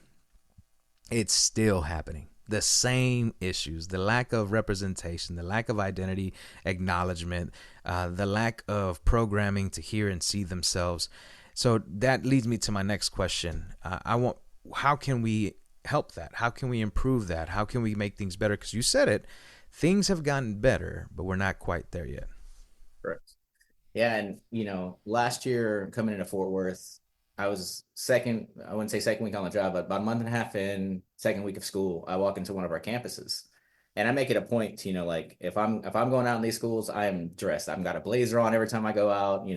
It's still happening. The same issues, the lack of representation, the lack of identity acknowledgement, the lack of programming to hear and see themselves. So that leads me to my next question. How can we help that? How can we improve that? How can we make things better? Because you said it, things have gotten better, but we're not quite there yet. Correct. Yeah, and last year coming into Fort Worth, I was I wouldn't say second week on the job, but about a month and a half in, second week of school, I walk into one of our campuses. And I make it a point to, like, if I'm going out in these schools, I'm dressed. I've got a blazer on every time I go out,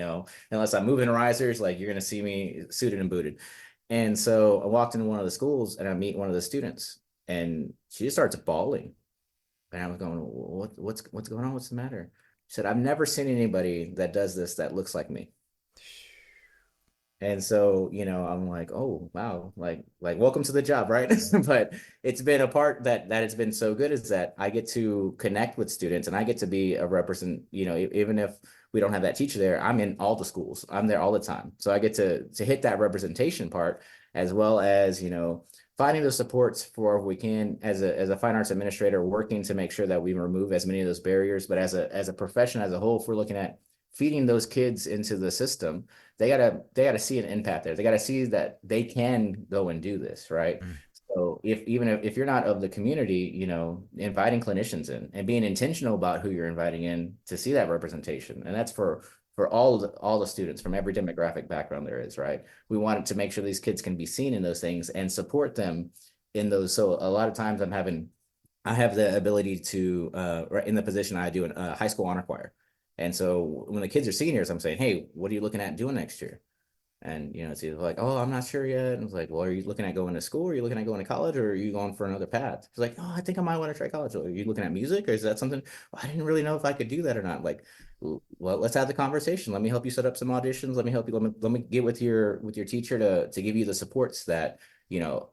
unless I'm moving risers, like, you're going to see me suited and booted. And so I walked into one of the schools and I meet one of the students, and she just starts bawling. And I was going, what's going on? What's the matter? She said, I've never seen anybody that does this that looks like me. And so, I'm like, oh, wow, like welcome to the job, right? But it's been a part that it's been so good, is that I get to connect with students, and I get to be a even if we don't have that teacher there, I'm in all the schools. I'm there all the time. So I get to hit that representation part, as well as, finding those supports for if we can, as a fine arts administrator, working to make sure that we remove as many of those barriers. But as a profession as a whole, if we're looking at feeding those kids into the system, they gotta see an impact there. They gotta see that they can go and do this, right? Mm. So if you're not of the community, inviting clinicians in and being intentional about who you're inviting in to see that representation, and that's for all the students from every demographic background there is, right? We want to make sure these kids can be seen in those things and support them in those. So a lot of times I have the ability to in the position I do in a high school honor choir. And so when the kids are seniors, I'm saying, hey, what are you looking at doing next year? And, it's either like, oh, I'm not sure yet. And it's like, well, are you looking at going to school? Are you looking at going to college? Or are you going for another path? It's like, oh, I think I might want to try college. Are you looking at music? Or is that something? Well, I didn't really know if I could do that or not. Like, well, let's have the conversation. Let me help you set up some auditions. Let me help you. Let me get with your teacher to give you the supports that,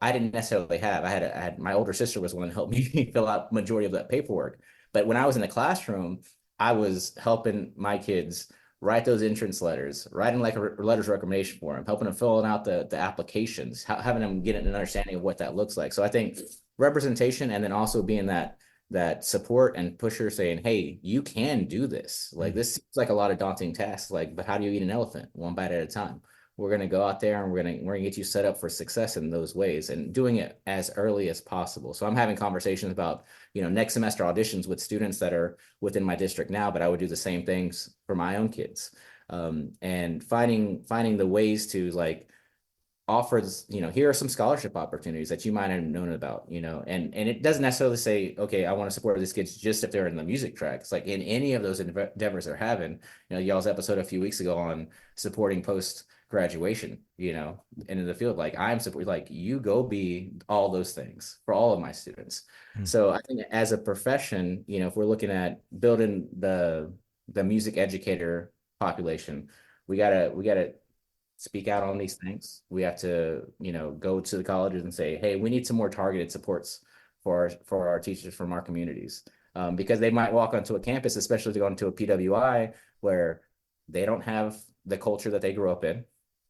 I didn't necessarily have. I had my older sister was the one that helped me fill out majority of that paperwork. But when I was in the classroom, I was helping my kids write those entrance letters, writing like a letters of recommendation for them, helping them fill out the applications, having them get an understanding of what that looks like. So I think representation, and then also being that support and pusher, saying, hey, you can do this. Like, this seems like a lot of daunting tasks, like, but how do you eat an elephant? One bite at a time. we're going to go out there and we're going to get you set up for success in those ways, and doing it as early as possible. So I'm having conversations about, next semester auditions with students that are within my district now, but I would do the same things for my own kids. And finding the ways to like offers, here are some scholarship opportunities that you might have known about, and it doesn't necessarily say, okay, I want to support these kids just if they're in the music track. It's like in any of those endeavors they're having, y'all's episode a few weeks ago on supporting post graduation, and in the field, like I'm support, like you go be all those things for all of my students. So I think as a profession, if we're looking at building the music educator population, we gotta speak out on these things. We have to, go to the colleges and say, hey, we need some more targeted supports for our teachers from our communities. Because they might walk onto a campus, especially to go into a PWI, where they don't have the culture that they grew up in.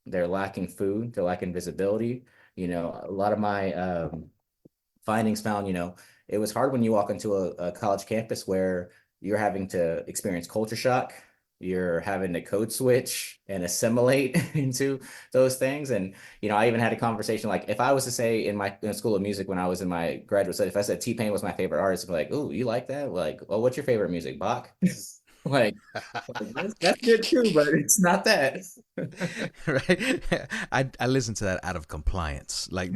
They're lacking food, they're lacking visibility. A lot of my findings found, it was hard when you walk into a college campus where you're having to experience culture shock, you're having to code switch and assimilate into those things. And, I even had a conversation, like if I was to say in School of Music, when I was in my graduate study, if I said T-Pain was my favorite artist, I'd be like, oh, you like that? Like, well, what's your favorite music, Bach? like, that's good too, but it's not that. Right. I listen to that out of compliance. Like,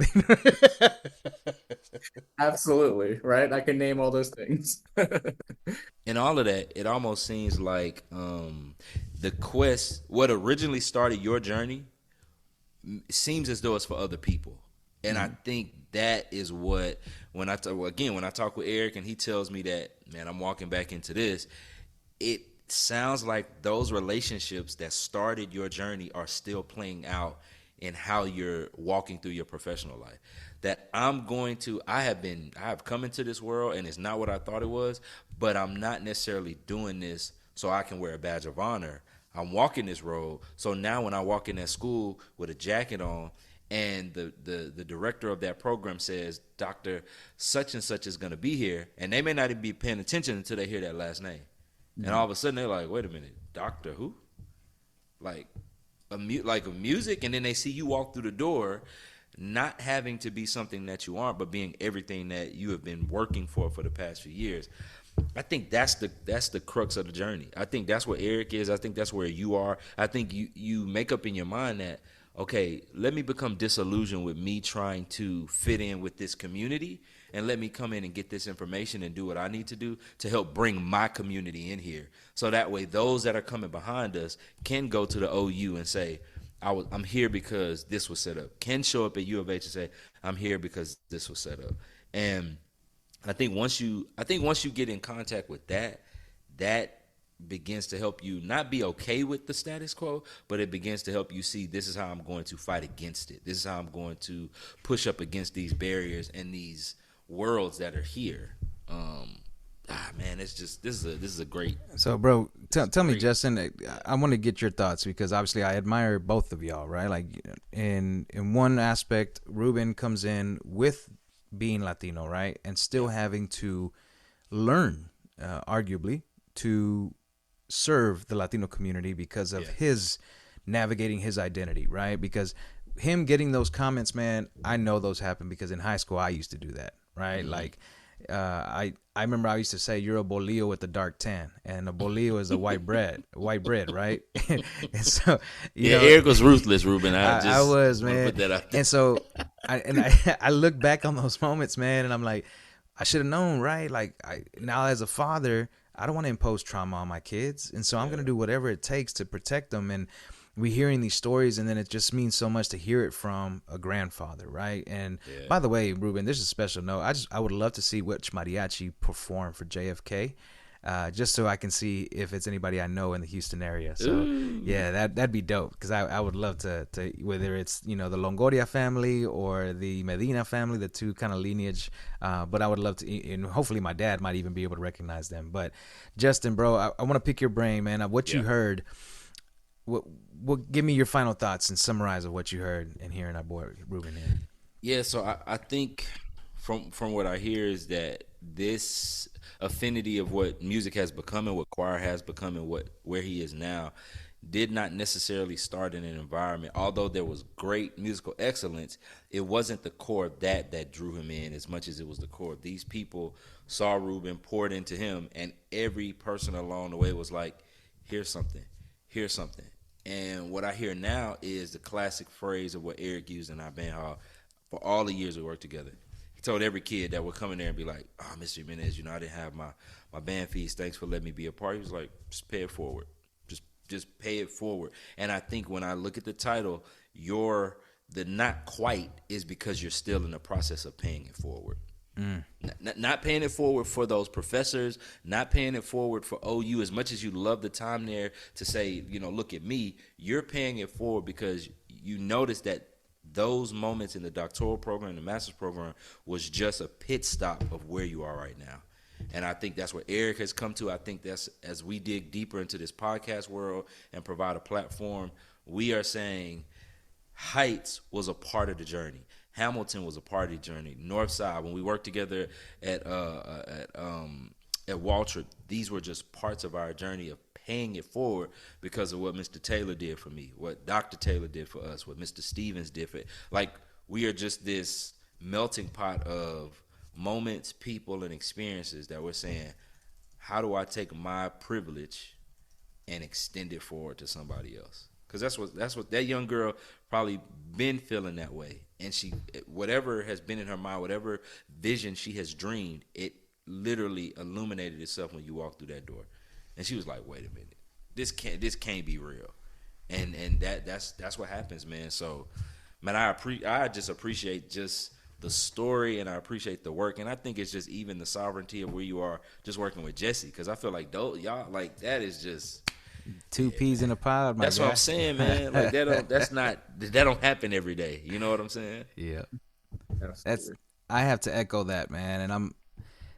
Absolutely. Right. I can name all those things. And all of that, it almost seems like the quest, what originally started your journey, seems as though it's for other people. And I think that is what, when I talk with Eric and he tells me that, man, I'm walking back into this, it sounds like those relationships that started your journey are still playing out in how you're walking through your professional life. That I have come into this world and it's not what I thought it was, but I'm not necessarily doing this so I can wear a badge of honor. I'm walking this road. So now when I walk in that school with a jacket on and the director of that program says, Dr. Such and such is going to be here, and they may not even be paying attention until they hear that last name. And all of a sudden they're like, wait a minute, Doctor who? Like a music, and then they see you walk through the door, not having to be something that you aren't, but being everything that you have been working for the past few years. I think that's the crux of the journey. I think that's where Eric is. I think that's where you are. I think you make up in your mind that, okay, let me become disillusioned with me trying to fit in with this community, and let me come in and get this information and do what I need to do to help bring my community in here. So that way those that are coming behind us can go to the OU and say, I'm here because this was set up. Can show up at U of H and say, I'm here because this was set up. And I think once you get in contact with that begins to help you not be okay with the status quo, but it begins to help you see, this is how I'm going to fight against it. This is how I'm going to push up against these barriers and these worlds that are here. Man, it's just this is a great. So, bro, tell me, Justin. I want to get your thoughts, because obviously I admire both of y'all, right? Like in one aspect, Ruben comes in with being Latino, right, and still having to learn, arguably, to serve the Latino community because of his navigating his identity, right? Because him getting those comments, man, I know those happen because in high school I used to do that, right? Mm-hmm. Like I remember I used to say, you're a bolillo with the dark tan, and a bolillo is a white bread, right? And so, you know, Eric was ruthless, Ruben. I was, man. Put that out there. And so, I look back on those moments, man, and I'm like, I should have known, right? Like now as a father, I don't want to impose trauma on my kids, and so I'm going to do whatever it takes to protect them. And we hearing these stories, and then it just means so much to hear it from a grandfather, right? And by the way, Ruben, this is a special note. I would love to see which mariachi perform for JFK, just so I can see if it's anybody I know in the Houston area. So that'd be dope, because I would love to whether it's, you know, the Longoria family or the Medina family, the two kind of lineage. But I would love to, and hopefully my dad might even be able to recognize them. But Justin, bro, I want to pick your brain, man, of what you heard. What give me your final thoughts and summarize of what you heard and hearing our boy Ruben here. Yeah, so I think from what I hear is that this affinity of what music has become and what choir has become and where he is now, did not necessarily start in an environment, although there was great musical excellence, it wasn't the core of that drew him in as much as it was the core. These people saw Ruben, poured into him, and every person along the way was like, here's something, here's something. And what I hear now is the classic phrase of what Eric used in our band hall for all the years we worked together. He told every kid that would come in there and be like, oh, Mr. Jimenez, I didn't have my band fees. Thanks for letting me be a part. He was like, just pay it forward. Just pay it forward. And I think when I look at the title, the not quite is because you're still in the process of paying it forward. Not paying it forward for those professors, not paying it forward for OU. As much as you love the time there to say, look at me, you're paying it forward because you notice that those moments in the doctoral program, the master's program, was just a pit stop of where you are right now. And I think that's where Eric has come to. I think that's, as we dig deeper into this podcast world and provide a platform, we are saying Heights was a part of the journey. Hamilton was a part of the journey. Northside, when we worked together at Waltrip, these were just parts of our journey of paying it forward because of what Mr. Taylor did for me, what Dr. Taylor did for us, what Mr. Stevens did for it. Like, we are just this melting pot of moments, people, and experiences that we're saying, how do I take my privilege and extend it forward to somebody else? Because that's what that young girl probably been feeling that way. And she, whatever has been in her mind, whatever vision she has dreamed, it literally illuminated itself when you walked through that door. And she was like, wait a minute, this can't be real. And that's what happens, man. So, man, I just appreciate just the story, and I appreciate the work, and I think it's just even the sovereignty of where you are just working with Jesse, because I feel like y'all, like, that is just two peas in a pod. That's what I'm saying, man. Like, that don't happen every day. You know what I'm saying? Yeah, I have to echo that, man. And I'm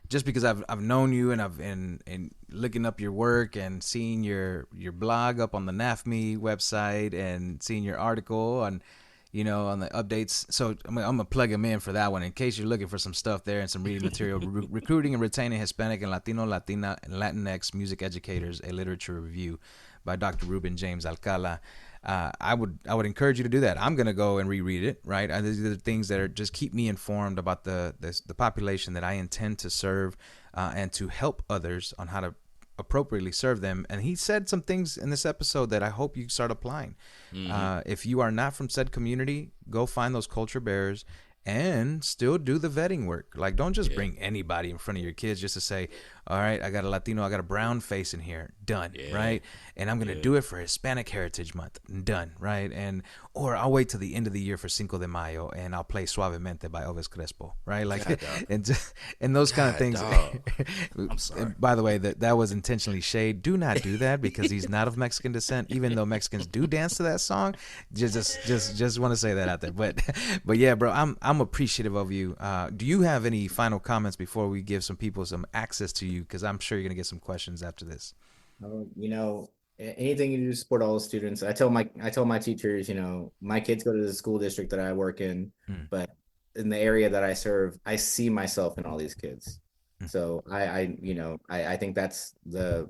just because I've known you, and and looking up your work and seeing your blog up on the NAFME website and seeing your article on the updates. So I'm going to plug them in for that one in case you're looking for some stuff there and some reading material. Recruiting and Retaining Hispanic and Latino, Latina, and Latinx Music Educators, a Literature Review by Dr. Ruben James Alcala. I would encourage you to do that. I'm going to go and reread it, right? These are the things that just keep me informed about the population that I intend to serve and to help others on how to appropriately serve them. And he said some things in this episode that I hope you start applying. If you are not from said community, go find those culture bearers and still do the vetting work. Like, don't just bring anybody in front of your kids just to say, all right, I got a Latino, I got a brown face in here, done, right? And I'm going to do it for Hispanic Heritage Month, done, right? Or I'll wait till the end of the year for Cinco de Mayo and I'll play Suavemente by Elvis Crespo, right? Like, and those kind of things. I'm sorry. And by the way, that was intentionally shade. Do not do that because he's not of Mexican descent, even though Mexicans do dance to that song. Just want to say that out there. But yeah, bro, I'm appreciative of you. Do you have any final comments before we give some people some access to you? Because I'm sure you're going to get some questions after this. Anything you do to support all the students. I tell my teachers, my kids go to the school district that I work in, but in the area that I serve, I see myself in all these kids. So I think that's the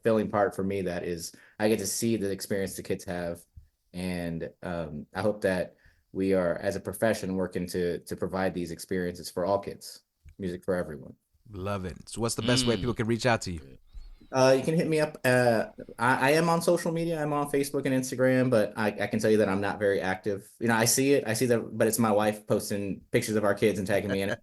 filling part for me. That is, I get to see the experience the kids have, and I hope that we are, as a profession, working to provide these experiences for all kids. Music for everyone. Love it. So what's the best way people can reach out to you? You can hit me up. I am on social media. I'm on Facebook and Instagram, but I can tell you that I'm not very active. I see that, but it's my wife posting pictures of our kids and tagging me in it.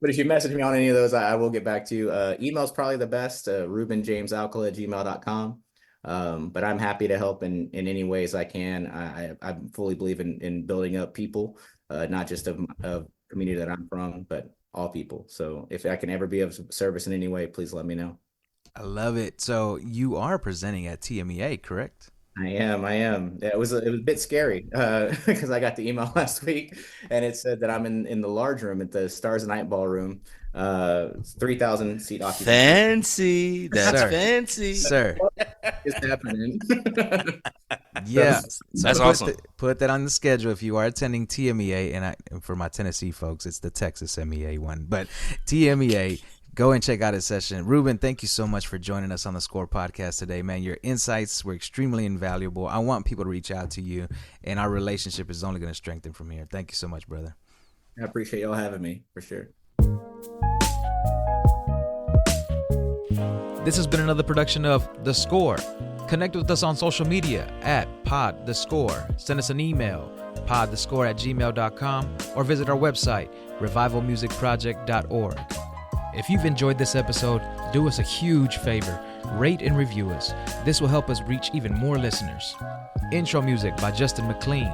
But if you message me on any of those, I will get back to you. Email's probably the best, rubenjamesalcala@gmail.com. But I'm happy to help in any ways I can. I fully believe in building up people, not just of community that I'm from, but all people. So if I can ever be of service in any way, please let me know. I love it. So you are presenting at TMEA, correct? I am. It was a bit scary because I got the email last week and it said that I'm in the large room at the Stars and Night Ballroom, 3,000 seat occupancy. Fancy. That's fancy. Sir. It's happening. Yeah. That's awesome. Put that on the schedule if you are attending TMEA. And for my Tennessee folks, it's the Texas MEA one. But TMEA, Go and check out his session. Ruben, thank you so much for joining us on the Score podcast today, man. Your insights were extremely invaluable. I want people to reach out to you, and our relationship is only going to strengthen from here. Thank you so much, brother. I appreciate y'all having me, for sure. This has been another production of The Score. Connect with us on social media at Pod The Score. Send us an email, podthescore@gmail.com, or visit our website, revivalmusicproject.org. If you've enjoyed this episode, do us a huge favor. Rate and review us. This will help us reach even more listeners. Intro music by Justin McLean.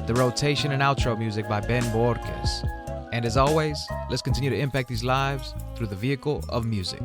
The rotation and outro music by Ben Borges. And as always, let's continue to impact these lives through the vehicle of music.